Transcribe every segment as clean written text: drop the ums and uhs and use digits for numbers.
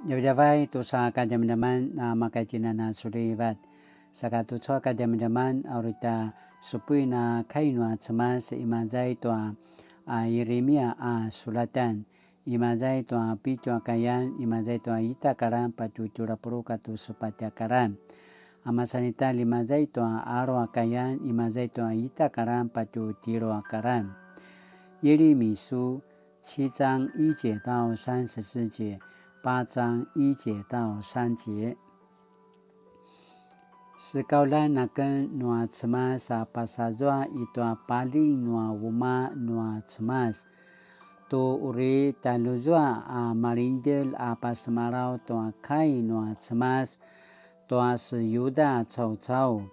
Jawai tu sa ka jam-jaman na makai cina na suribat. Saka tu so ka jam-jaman aurita supui na kainua cema se imazai to Yeremia sulatan. Imazai to pitu kayan imazai to ita karam patu turapuru katu supatya karam. Amasanita limazai to aro kayan imazai to ita karam patu tiro karam. Yeremi书7章1节到34节，8章1节到3节。Sekaulah nakan nua cemas pasazwa itu paling nua wuma nua cemas. Tu uri taluzwa marinjel semarau tu kai nua cemas tu seyuda cau-cau.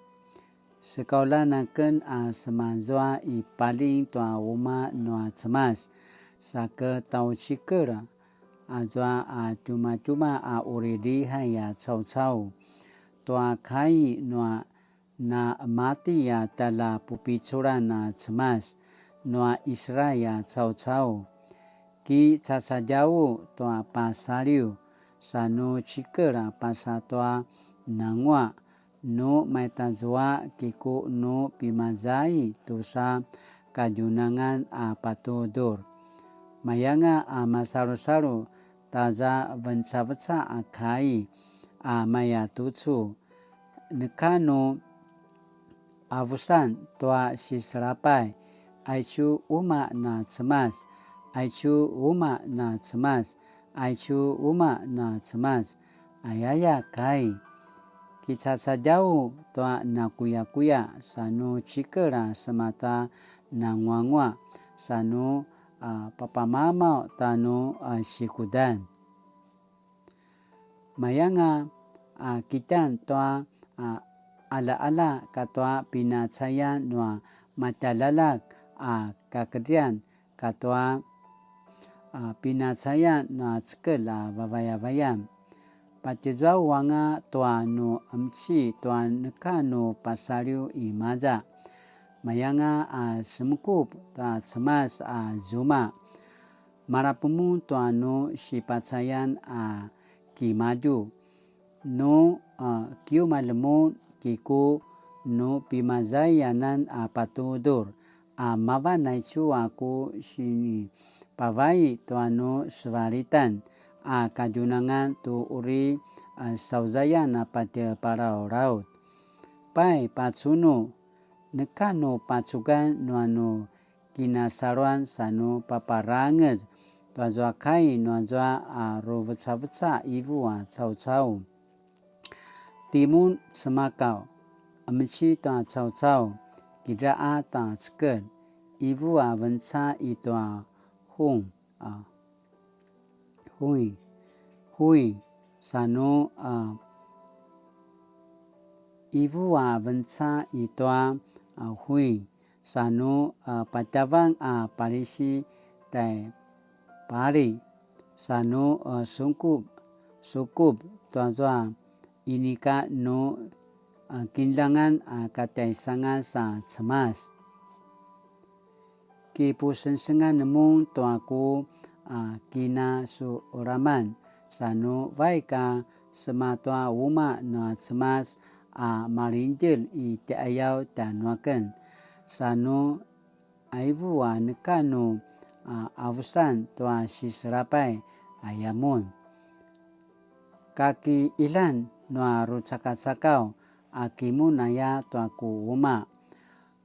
Sekolah nakan semazwa paling tua wuma nua cemas saka tau cikera azwa cuma-cuma uridi haya cau-cau tua kai nua na mati ya tala pupicura na cemas nua Israel cau-cau ki sasajau tua pasariu sanu cikera pasatua nangwa no maitazwa kiku no pimazai tusa kajunangan patudur. Mayanga masaru-saru taza venca-venca kai maya tucu. Nekano avusan tua sisrapai aicu uma na cemas. Aicu uma na cemas. Aicu uma na cemas. Ayaya kai. Kisah sajau tua na kuya-kuya sanu cikera semata na ngwa-ngwa sanu papa mama tanu sikudan. Mayanga kitan tua ala-ala katua pinacaya nua matalalak kakedian katua pinacaya nua cekel babaya-bayam. Patizau wanga tuanu amci tuan nekanu pasariu imaza. Mayanga semkup ta cemas zuma. Marapumu tuanu sipacayan kimadu. No kiu malemu kiku no pimazayanan patudur. Mava naicu aku sini pavai tuanu swaritan. Kajunangan tu uri sauzayana pada para raut. Pai pacunu nekano pacugan nuanu kinasaruan sanu paparanget tuazwa kai nuazwa roveca-veca ibu cau-cau. Timun semakau amci ta cau-cau kidaa ta cekel ibu venca itu hung. Hui sanu ibu venca itu hui sanu patavang parisi tai pari sanu sukup tuazwa inika no kindangan katai sangat cemas. Kipusensengan nemu tuaku kina su oraman sanu baika sematua wuma na cemas marinjil te ayau tanuaken sanu aivu nekanu avusan tua sisrapai ayamun. Kaki ilan nua rucaka-cakau akimu naya tuaku wuma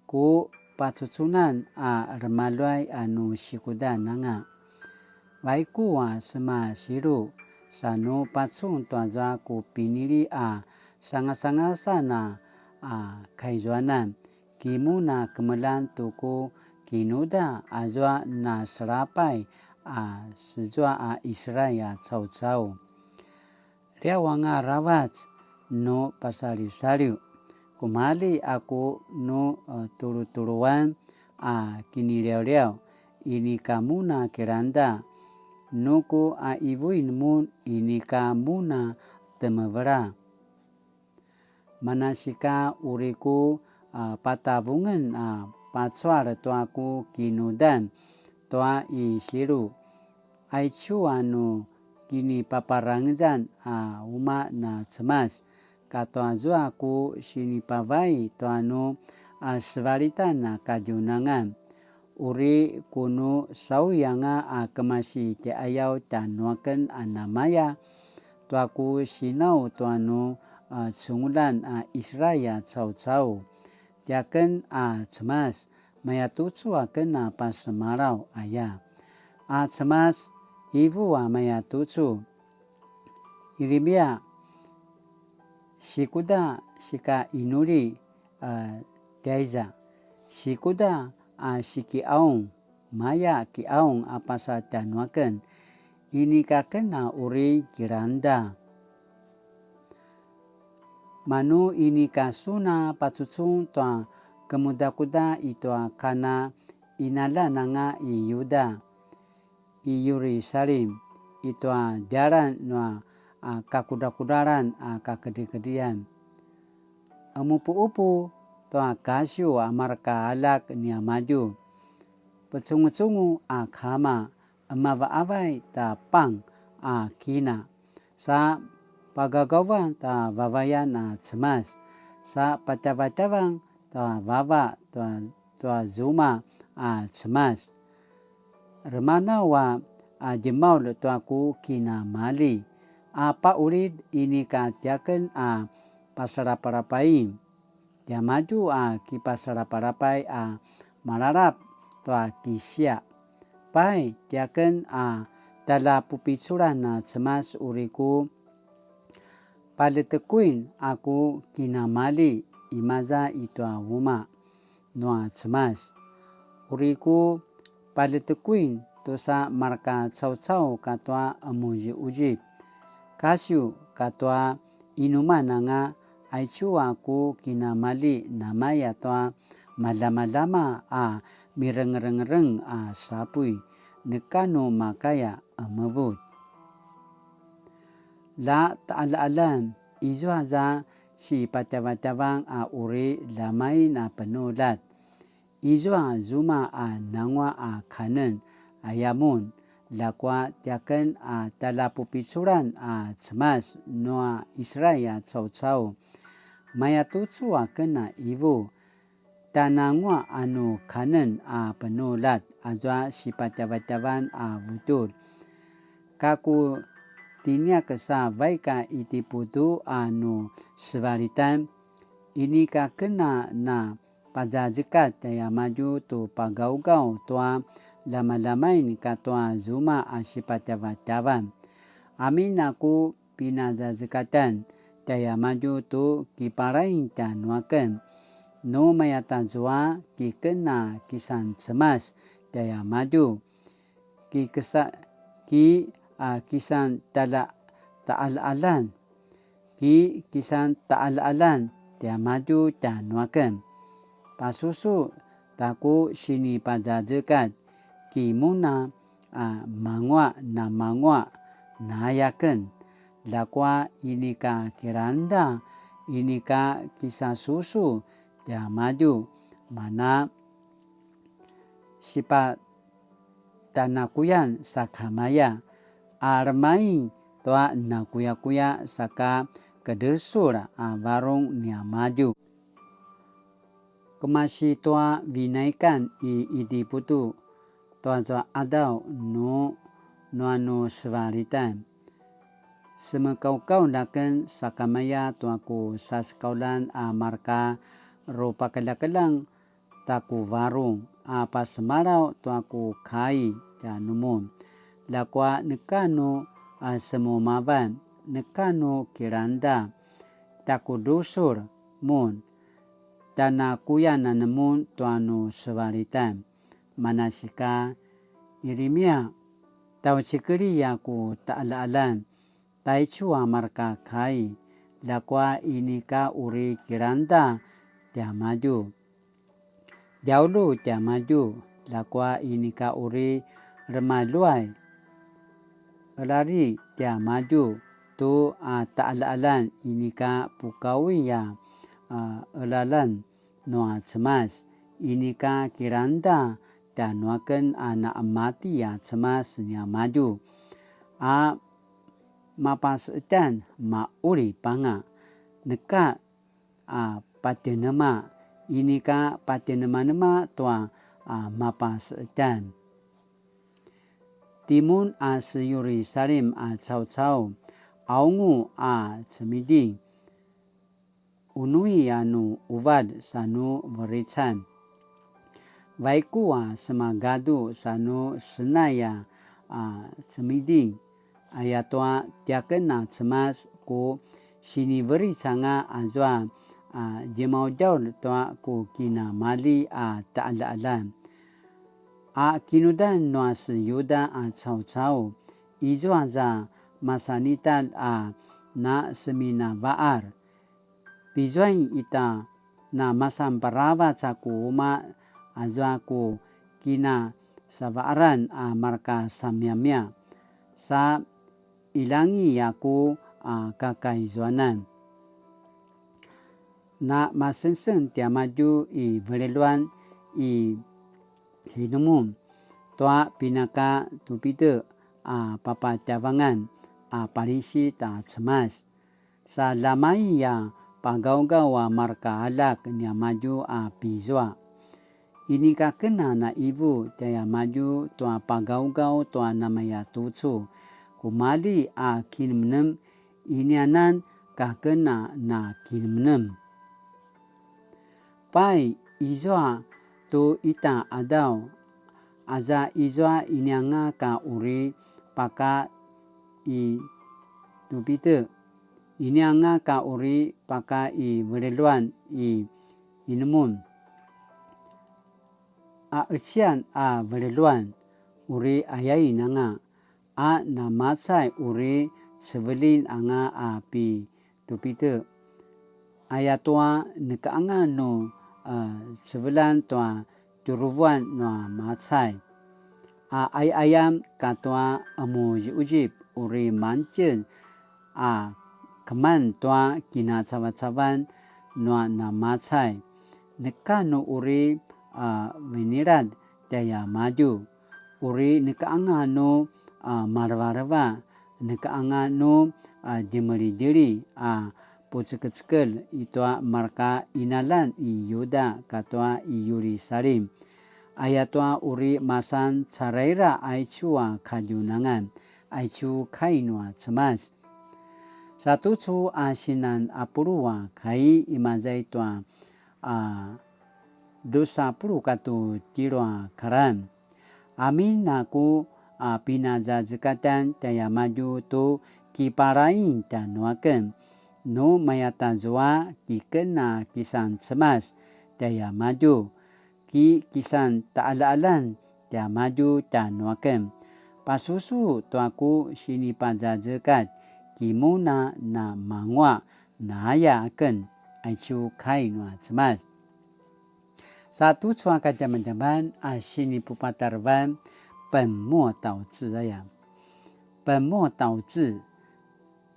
ku pacucunan remaluai anu sikudan nanga. Waiku sema siru sanu pacung tuaza ku pinili sangat-sangat sana kaizuanan kimu na kemelan tuku kinuda azwa na serapai sejua Israel cau-cau. Ria wanga rawat no pasari-sariu. Kumali aku no turu-turuan kini riau-riau. Ini kamu na keranda. Nuku ibu inmun ini kamu na temevera. Manasika uriku patavungan pacuar tuaku kinudan tua isiru. Aicu anu kini paparangjan uma na cemas katoa zua ku sini pavai toanu sebalitan kajunangan uri kuno sauyanga kemasi te ayau tanuaken namaya tuaku sinau tuanu sungulan Israel cau-cau tiaken cemas maya tutsu aken pas semarau ayah cemas ibu maya tutsu Iribia sikuda sika inuri tiaiza sikuda siki aung maya ki aung apasa tanuaken ini kakena uri kiranda manu ini kasuna pacucung toa kemuda-kuda itu kana inala nanga i Yuda i Yerusalem itu jaran no kakuda-kudaran kakedi-kedian umupu-upu toa kasyu marka alak nia maju pecungu-cungu kama amava-avai ta pang kina sa pagagawan ta vavayan cemas sa pacava-cavang ta vava tua zuma cemas remana wa jemaul tuaku kina mali apa urid ini katiaken pasaraparapai dia maju ki pasaraparapai malarap tua kisya pai tiaken tala pupisuran cemas uriku paletekuin aku kinamali imaza itu wuma noa cemas uriku paletekuin tosa marka cau-cau katwa amuji ujib kasyu katwa inuman nga aicu aku kinamali namaya toa malama-lama mireng-reng sapui nekano makaya mevut la taala-alan izu haza si pacava-cavang uri lamai penulat izu zuma nangwa kanen ayamun lakwa tiaken tala pupisuran cemas noa Israel cau-cau maya tutsu kena ibu tanangwa anu kanen penulat azwa si pacava-cavan butul kaku tinia kesa baika iti putu anu sebalitan ini ka kena na pajajekat daya maju tu pagau-gau tua lama-lamain katua zuma si pacava-cavan amin aku pinajajekatan daya maju tu kiparain tanuaken no mayata zua ki kena kisan cemas daya maju ki kisan ta'al-alan kisan ta'al-alan daya maju tanuaken pasusu taku sini pajajekat ki muna mangwa nayaken lakwa ini ka kiranda ini ka kisah susu dia maju mana sipa tanakuyan sakamaya armain toa nakuya-kuya saka kedesur warung nia maju kemasi toa vinaikan idi putu toa adau no anu sebalitan semekau-kau laken sakamaya tuaku saskaulan marka rupa kelang-kelang taku warung apa semarau tuaku kai janumun lakwa nekano semumaban nekano kiranda taku dusur mun dana kuya nanemun tuanu sebalitan manasika Yeremia tau cikeri yaku ta'ala-alan taicu marka kai lakwa ini ka uri kiranda dia maju jauh dia maju lakwa ini ka uri remaluai lari dia maju tu ta'ala-alan ini ka pukawi ya elalan noa cemas ini ka kiranda dan nuaken anak mati ya cemas nya maju mapasudan mauli panga neka patinema ini ka patinema tua mapasudan timun siyuri salim cau aungu cemiding unui anu uvad sanu berican Vaiku semagadu sanu senaya cemiding ayatua tiakena cemas ku sini beri sanga azwa jemau jauh tua ku kina mali ta'ala-alan kinudan nuas yuda cau izwa za masanital na semina baar bizwain ita na masamparava caku uma azwa ku kina sabaaran marka samyamya sa ilangi yaku kakaizwanan na masenseng tia maju I beleluan I hinumum toa pinaka tupite papa tiavangan palisi ta cemas sa lamai ya pagau-gau marka alak nia maju pizwa ini ka kena na ibu taya maju tua pagau-gau tua namaya tucu kumali kinmenem ini anan ka kena na kinmenem pai izwa tu ita adau aza izwa ini anga ka uri paka I tupite ini anga ka uri paka I beleluan I inumun usian beleluan uri ayai nanga na masai uri sebelin anga pi tupite ayatua neka anga no sebelan tua turuan no masai ayam katua amu ujib uri mancen keman tua kina cawan-cawan no na masai neka no uri meniran daya maju uri neka anga no marwa-marwa neka anga no jemeri-jeri pucekel itua marka inalan I yuda katua I yuri salim ayatua uri masan caraira aichua kajunangan aichu kainua cemas satu cu asinan apurua kai imazai tua dosa puru katu tirua karan amin naku pinaza zekatan taya maju tu kiparain tanuaken no mayata zwa kikena kisan cemas taya maju kisan ta'ala-alan taya maju tanuaken pasusu tuaku sini paza zekat kimuna na mangwa na aya aken aichu kainua cemas satu cua kajaman-jaman sini pupatarban 本末倒置本末倒置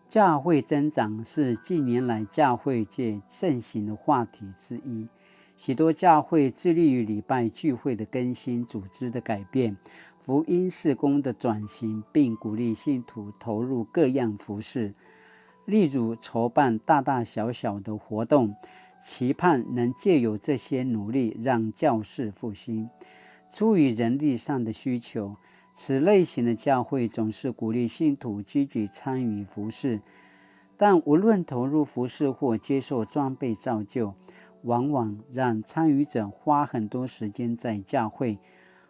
教会增长是近年来教会界盛行的话题之一许多教会致力于礼拜聚会的更新组织的改变福音事工的转型并鼓励信徒投入各样服事例如筹办大大小小的活动期盼能借由这些努力让教士复兴出于人力上的需求此类型的教会总是鼓励信徒积极参与服事但无论投入服事或接受装备造就往往让参与者花很多时间在教会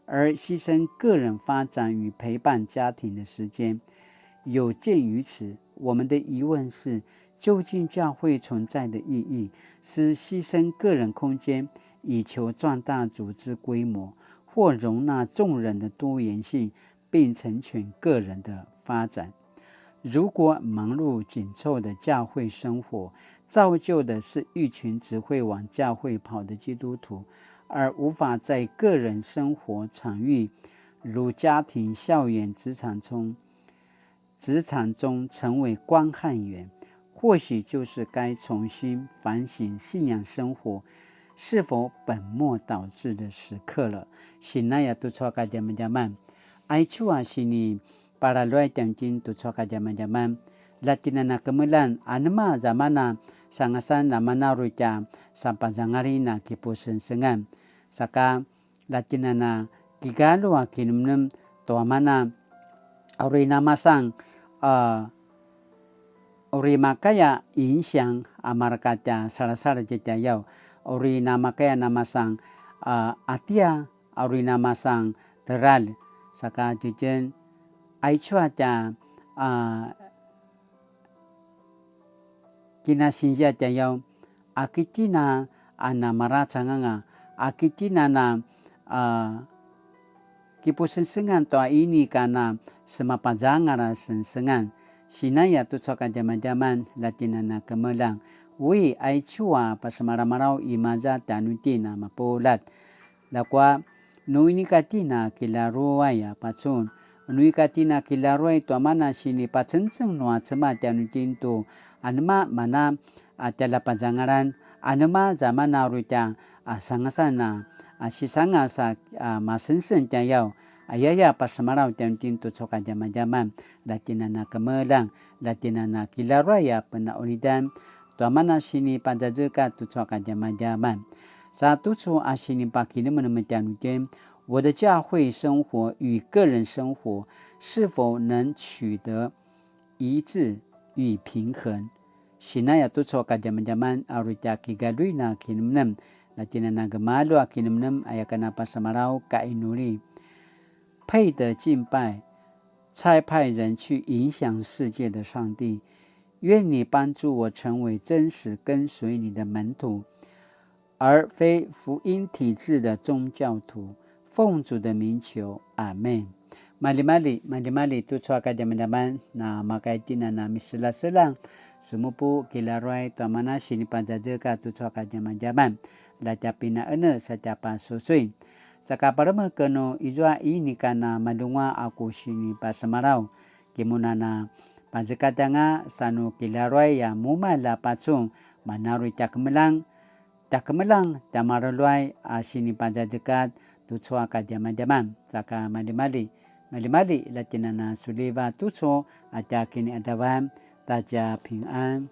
而牺牲个人发展与陪伴家庭的时间有鉴于此我们的疑问是究竟教会存在的意义是牺牲个人空间以求壮大组织规模或容纳众人的多元性并成全个人的发展如果忙碌紧凑的教会生活造就的是一群只会往教会跑的基督徒而无法在个人生活场域如家庭校园职场中成为观看员或许就是该重新反省信仰生活是否本末倒置的时刻了。Sinaya tu coka zaman-zaman. Aichua sini para luai tangkin tu coka zaman-zaman. latina na kemelan anema zamana sangasan namana ruja sampazangari na kipusensengan saka latina na kigalo akinumnum toamana ori namasang ori makaya 影响amarkata salasala jejayau ori namakaya namasang atia ori namasang teral saka jujen aichua ja kinasinja jayau akitina ana maracanganga akitina na kipusensengan toa ini karena semapazangara sensengan sinaya tu soka zaman-zaman latina na kemelang wi ai chua pasmaramarau imaza tanutina mapolat lakwa nuini katina kilaruaya pacun nui katina kilaruai to mana sini pacenceng noa cema tanutin tu anma mana atala pazangaran anma zamana ruta sangasana sisanga sa masensen tayau ayaya pasmarau tanutin tu soka zaman-zaman latina na kemelang latina na kilaraya pena olidan tuamana sini pajajeka tu soka zaman-zaman satu处sini pakini menemukan ujian我的教会生活与个人生活是否能取得一致与平衡 Sinaya tu soka zaman-zaman aruja kigaluina kinumnem latina na gemalo akinumnem ayakana pasamarau kainuri 配得敬拜差派人去影响世界的上帝愿你帮助我成为真实跟随你的门徒而非福音体制的宗教徒奉主的名求阿们 Mali-mali tu soka zaman-zaman na makaitina na misela-selang sumupu kilaruai tuamana sini panjajeka tu soka zaman-zaman lajapina ene sajapa susui saka parama keno ijua ini kana madungwa aku sini pasamarau kimunana panjakatanga sanu kilaruai ya mumala pacung manarui takmelang tamaruluai sini panjajekat tu soka zaman-zaman saka mali-mali latina na suliva tu so ada kini adawan taja 平安